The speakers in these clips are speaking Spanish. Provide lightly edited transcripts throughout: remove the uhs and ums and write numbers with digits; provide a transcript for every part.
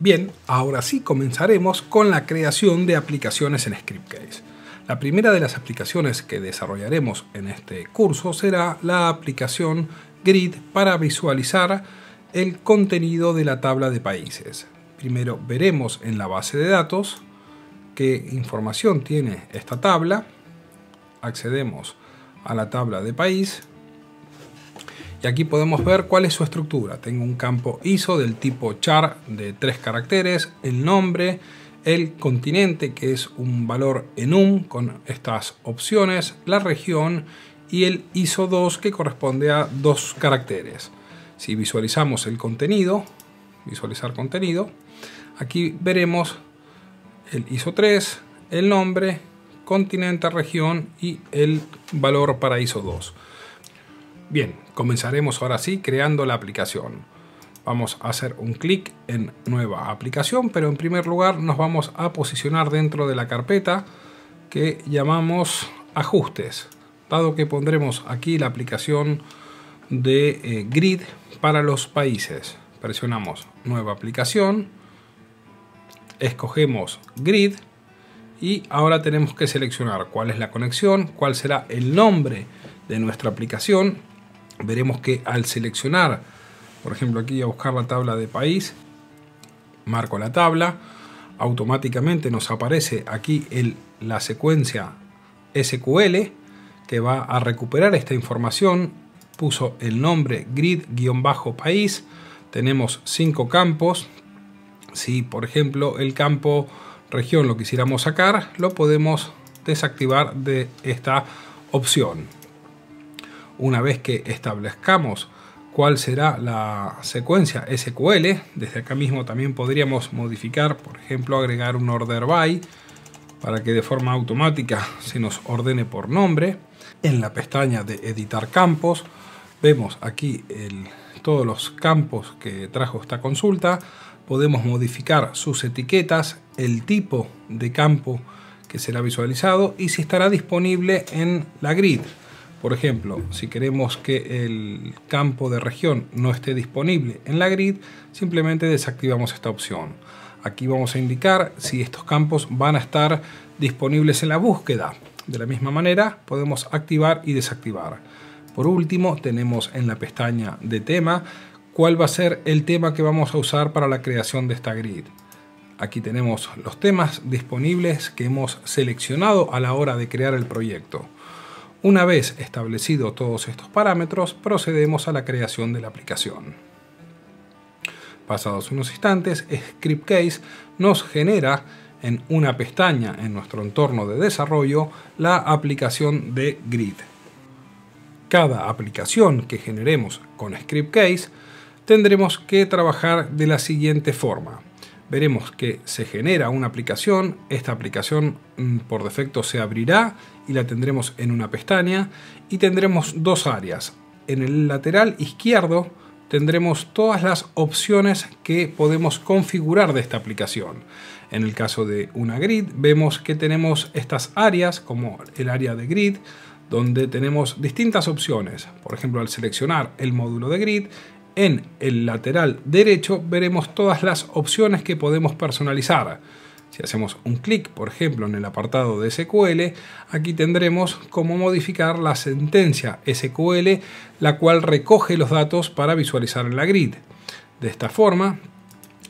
Bien, ahora sí comenzaremos con la creación de aplicaciones en Scriptcase. La primera de las aplicaciones que desarrollaremos en este curso será la aplicación Grid para visualizar el contenido de la tabla de países. Primero veremos en la base de datos qué información tiene esta tabla. Accedemos a la tabla de país. Y aquí podemos ver cuál es su estructura. Tengo un campo ISO del tipo char de 3 caracteres, el nombre, el continente, que es un valor enum con estas opciones, la región y el ISO 2, que corresponde a 2 caracteres. Si visualizamos el contenido, visualizar contenido, aquí veremos el ISO 3, el nombre, continente, región y el valor para ISO 2. Bien, comenzaremos ahora sí creando la aplicación. Vamos a hacer un clic en nueva aplicación, pero en primer lugar nos vamos a posicionar dentro de la carpeta que llamamos ajustes, dado que pondremos aquí la aplicación de Grid para los países. Presionamos nueva aplicación, escogemos Grid y ahora tenemos que seleccionar cuál es la conexión, cuál será el nombre de nuestra aplicación. Veremos que al seleccionar, por ejemplo, aquí a buscar la tabla de país, marco la tabla, automáticamente nos aparece aquí la secuencia SQL que va a recuperar esta información. Puso el nombre grid-país, tenemos 5 campos. Si por ejemplo el campo región lo quisiéramos sacar, lo podemos desactivar de esta opción. Una vez que establezcamos cuál será la secuencia SQL, desde acá mismo también podríamos modificar, por ejemplo, agregar un order by para que de forma automática se nos ordene por nombre. En la pestaña de editar campos vemos aquí todos los campos que trajo esta consulta. Podemos modificar sus etiquetas, el tipo de campo que será visualizado y si estará disponible en la grid. Por ejemplo, si queremos que el campo de región no esté disponible en la grid, simplemente desactivamos esta opción. Aquí vamos a indicar si estos campos van a estar disponibles en la búsqueda. De la misma manera, podemos activar y desactivar. Por último, tenemos en la pestaña de tema cuál va a ser el tema que vamos a usar para la creación de esta grid. Aquí tenemos los temas disponibles que hemos seleccionado a la hora de crear el proyecto. Una vez establecidos todos estos parámetros, procedemos a la creación de la aplicación. Pasados unos instantes, Scriptcase nos genera en una pestaña en nuestro entorno de desarrollo la aplicación de Grid. Cada aplicación que generemos con Scriptcase tendremos que trabajar de la siguiente forma. Veremos que se genera una aplicación, esta aplicación por defecto se abrirá y la tendremos en una pestaña y tendremos dos áreas. En el lateral izquierdo tendremos todas las opciones que podemos configurar de esta aplicación. En el caso de una grid vemos que tenemos estas áreas como el área de grid donde tenemos distintas opciones. Por ejemplo, al seleccionar el módulo de grid, en el lateral derecho veremos todas las opciones que podemos personalizar. Si hacemos un clic, por ejemplo, en el apartado de SQL, aquí tendremos cómo modificar la sentencia SQL, la cual recoge los datos para visualizar en la grid. De esta forma,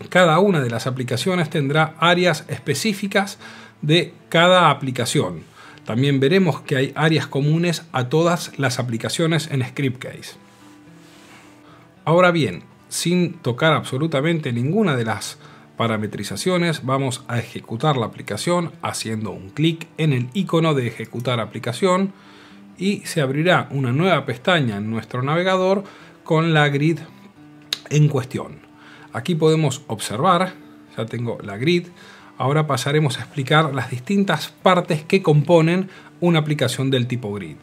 cada una de las aplicaciones tendrá áreas específicas de cada aplicación. También veremos que hay áreas comunes a todas las aplicaciones en Scriptcase. Ahora bien, sin tocar absolutamente ninguna de las parametrizaciones, vamos a ejecutar la aplicación haciendo un clic en el icono de ejecutar aplicación y se abrirá una nueva pestaña en nuestro navegador con la grid en cuestión. Aquí podemos observar, ya tengo la grid. Ahora pasaremos a explicar las distintas partes que componen una aplicación del tipo grid.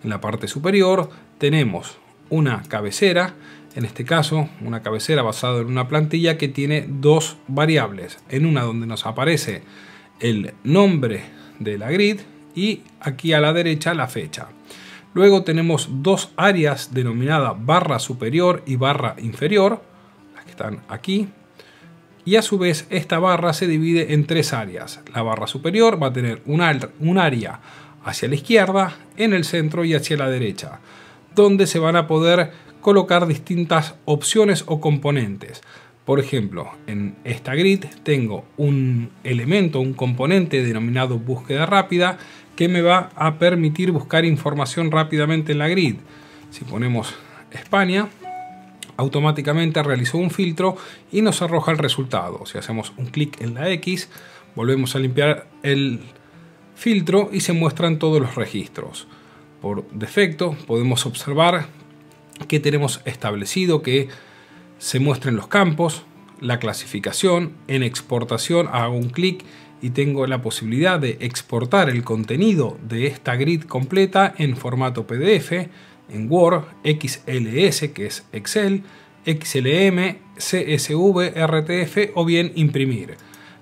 En la parte superior tenemos una cabecera, en este caso una cabecera basada en una plantilla que tiene dos variables. En una donde nos aparece el nombre de la grid y aquí a la derecha la fecha. Luego tenemos dos áreas denominadas barra superior y barra inferior, las que están aquí. y a su vez esta barra se divide en tres áreas. La barra superior va a tener un área hacia la izquierda, en el centro y hacia la derecha, donde se van a poder colocar distintas opciones o componentes. Por ejemplo, en esta grid tengo un elemento, un componente denominado búsqueda rápida, que me va a permitir buscar información rápidamente en la grid. Si ponemos España, automáticamente realizó un filtro y nos arroja el resultado. Si hacemos un clic en la X, volvemos a limpiar el filtro y se muestran todos los registros. Por defecto podemos observar que tenemos establecido que se muestren los campos, la clasificación. En exportación hago un clic y tengo la posibilidad de exportar el contenido de esta grid completa en formato PDF, en Word, XLS, que es Excel, XLM, CSV, RTF o bien imprimir.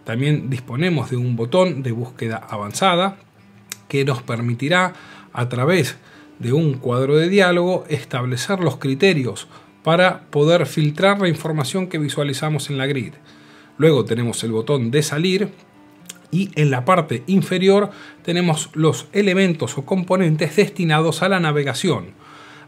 También disponemos de un botón de búsqueda avanzada que nos permitirá, a través de un cuadro de diálogo, establecer los criterios para poder filtrar la información que visualizamos en la grid. Luego tenemos el botón de salir y en la parte inferior tenemos los elementos o componentes destinados a la navegación.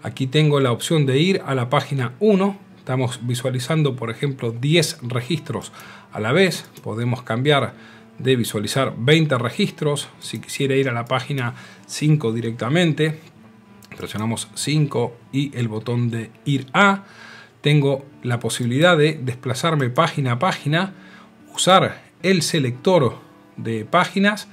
Aquí tengo la opción de ir a la página 1. Estamos visualizando, por ejemplo, 10 registros a la vez. Podemos cambiar de visualizar 20 registros. Si quisiera ir a la página 5 directamente, presionamos 5 y el botón de ir a. Tengo la posibilidad de desplazarme página a página, usar el selector de páginas,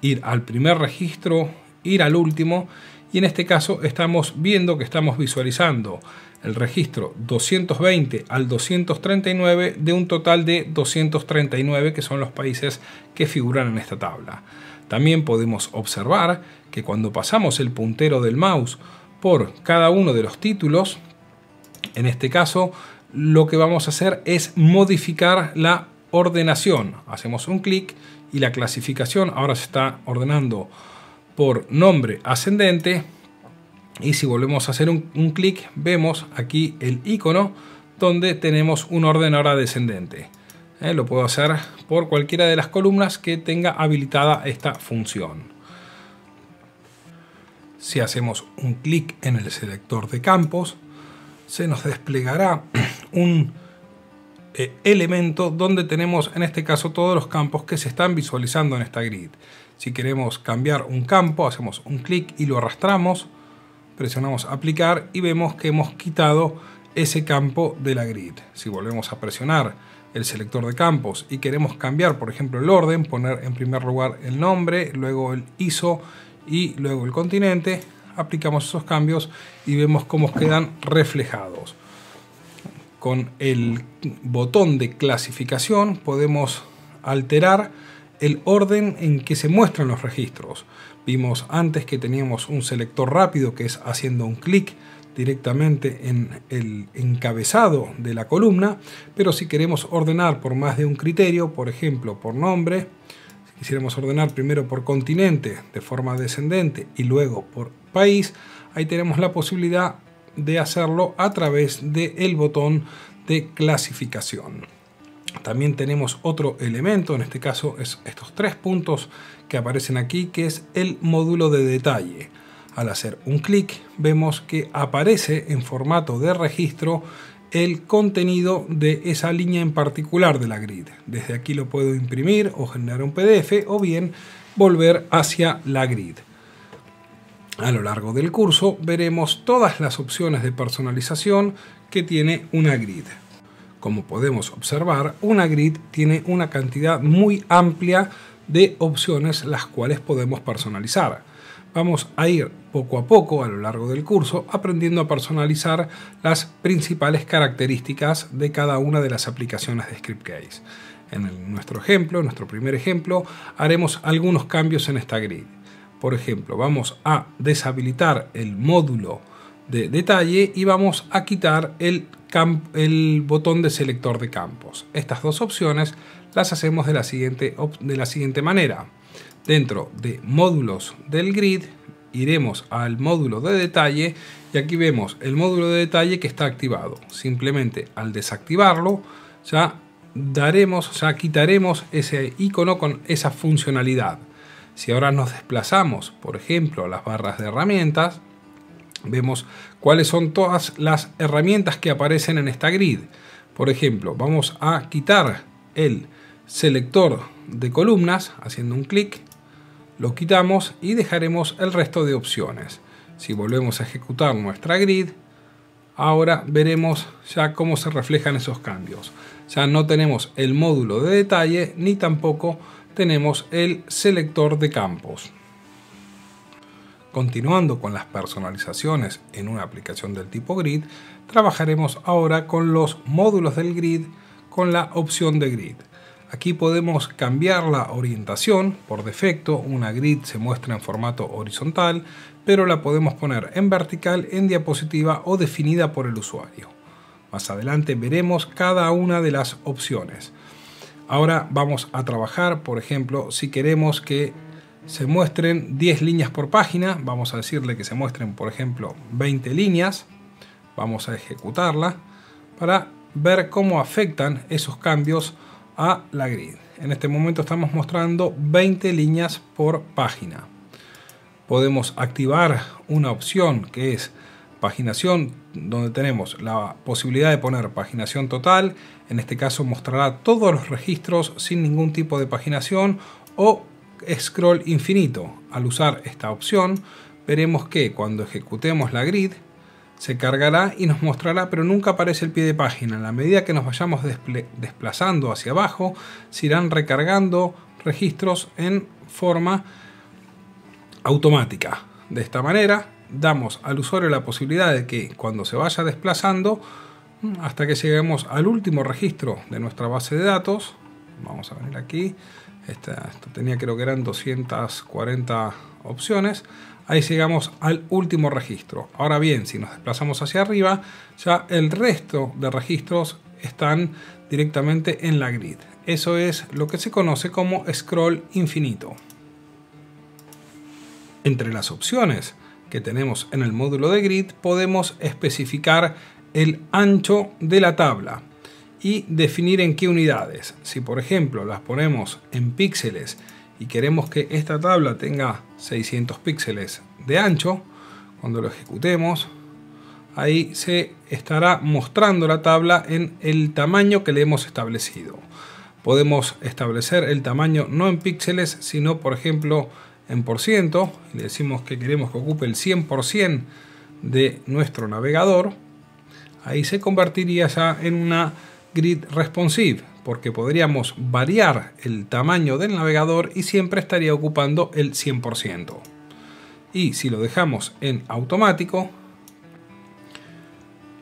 ir al primer registro, ir al último, y en este caso estamos viendo que estamos visualizando el registro 220 al 239 de un total de 239 que son los países que figuran en esta tabla. También podemos observar que cuando pasamos el puntero del mouse por cada uno de los títulos, en este caso lo que vamos a hacer es modificar la ordenación. Hacemos un clic y la clasificación ahora se está ordenando por nombre ascendente, y si volvemos a hacer un clic vemos aquí el icono donde tenemos un orden ahora descendente. Lo puedo hacer por cualquiera de las columnas que tenga habilitada esta función. Si hacemos un clic en el selector de campos, se nos desplegará un elemento donde tenemos en este caso todos los campos que se están visualizando en esta grid. Si queremos cambiar un campo, hacemos un clic y lo arrastramos, presionamos aplicar y vemos que hemos quitado ese campo de la grid. Si volvemos a presionar el selector de campos y queremos cambiar, por ejemplo, el orden, poner en primer lugar el nombre, luego el ISO y luego el continente, aplicamos esos cambios y vemos cómo quedan reflejados. Con el botón de clasificación podemos alterar el orden en que se muestran los registros. Vimos antes que teníamos un selector rápido, que es haciendo un clic directamente en el encabezado de la columna, pero si queremos ordenar por más de un criterio, por ejemplo por nombre, si quisiéramos ordenar primero por continente de forma descendente y luego por país, ahí tenemos la posibilidad de hacerlo a través del botón de clasificación. También tenemos otro elemento, en este caso es estos tres puntos que aparecen aquí, que es el módulo de detalle. Al hacer un clic vemos que aparece en formato de registro el contenido de esa línea en particular de la grid. Desde aquí lo puedo imprimir o generar un PDF o bien volver hacia la grid. A lo largo del curso veremos todas las opciones de personalización que tiene una grid. Como podemos observar, una grid tiene una cantidad muy amplia de opciones las cuales podemos personalizar. Vamos a ir poco a poco a lo largo del curso aprendiendo a personalizar las principales características de cada una de las aplicaciones de Scriptcase. En nuestro primer ejemplo, haremos algunos cambios en esta grid. Por ejemplo, vamos a deshabilitar el módulo de detalle y vamos a quitar el botón de selector de campos. Estas dos opciones las hacemos de la siguiente manera. Dentro de módulos del grid iremos al módulo de detalle y aquí vemos el módulo de detalle que está activado. Simplemente al desactivarlo ya quitaremos ese icono con esa funcionalidad. Si ahora nos desplazamos, por ejemplo, a las barras de herramientas, vemos cuáles son todas las herramientas que aparecen en esta grid. Por ejemplo, vamos a quitar el selector de columnas haciendo un clic, lo quitamos y dejaremos el resto de opciones. Si volvemos a ejecutar nuestra grid, ahora veremos ya cómo se reflejan esos cambios. Ya no tenemos el módulo de detalle ni tampoco tenemos el selector de campos. Continuando con las personalizaciones en una aplicación del tipo grid, trabajaremos ahora con los módulos del grid con la opción de grid. Aquí podemos cambiar la orientación. Por defecto, una grid se muestra en formato horizontal, pero la podemos poner en vertical, en diapositiva o definida por el usuario. Más adelante veremos cada una de las opciones. Ahora vamos a trabajar, por ejemplo, si queremos que se muestren 10 líneas por página, vamos a decirle que se muestren, por ejemplo, 20 líneas. Vamos a ejecutarla para ver cómo afectan esos cambios a la grid. En este momento estamos mostrando 20 líneas por página. Podemos activar una opción que es paginación, donde tenemos la posibilidad de poner paginación total. En este caso mostrará todos los registros sin ningún tipo de paginación, o scroll infinito. Al usar esta opción veremos que cuando ejecutemos la grid se cargará y nos mostrará, pero nunca aparece el pie de página. En la medida que nos vayamos desplazando hacia abajo, se irán recargando registros en forma automática. De esta manera damos al usuario la posibilidad de que cuando se vaya desplazando hasta que lleguemos al último registro de nuestra base de datos, vamos a venir aquí, esto tenía, creo que eran 240 opciones, ahí llegamos al último registro. Ahora bien, si nos desplazamos hacia arriba, ya el resto de registros están directamente en la grid. Eso es lo que se conoce como scroll infinito. Entre las opciones que tenemos en el módulo de grid podemos especificar el ancho de la tabla y definir en qué unidades. Si por ejemplo las ponemos en píxeles y queremos que esta tabla tenga 600 píxeles de ancho, cuando lo ejecutemos, ahí se estará mostrando la tabla en el tamaño que le hemos establecido. Podemos establecer el tamaño no en píxeles, sino por ejemplo en %. Le decimos que queremos que ocupe el 100% de nuestro navegador. Ahí se convertiría ya en una grid responsive, porque podríamos variar el tamaño del navegador y siempre estaría ocupando el 100%. Y si lo dejamos en automático,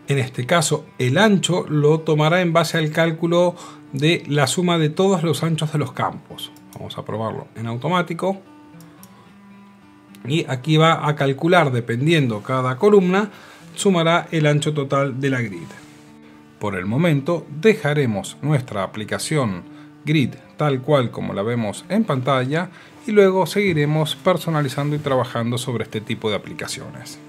en este caso el ancho lo tomará en base al cálculo de la suma de todos los anchos de los campos. Vamos a probarlo en automático. Y aquí va a calcular, dependiendo cada columna, sumará el ancho total de la grid. Por el momento dejaremos nuestra aplicación grid tal cual como la vemos en pantalla y luego seguiremos personalizando y trabajando sobre este tipo de aplicaciones.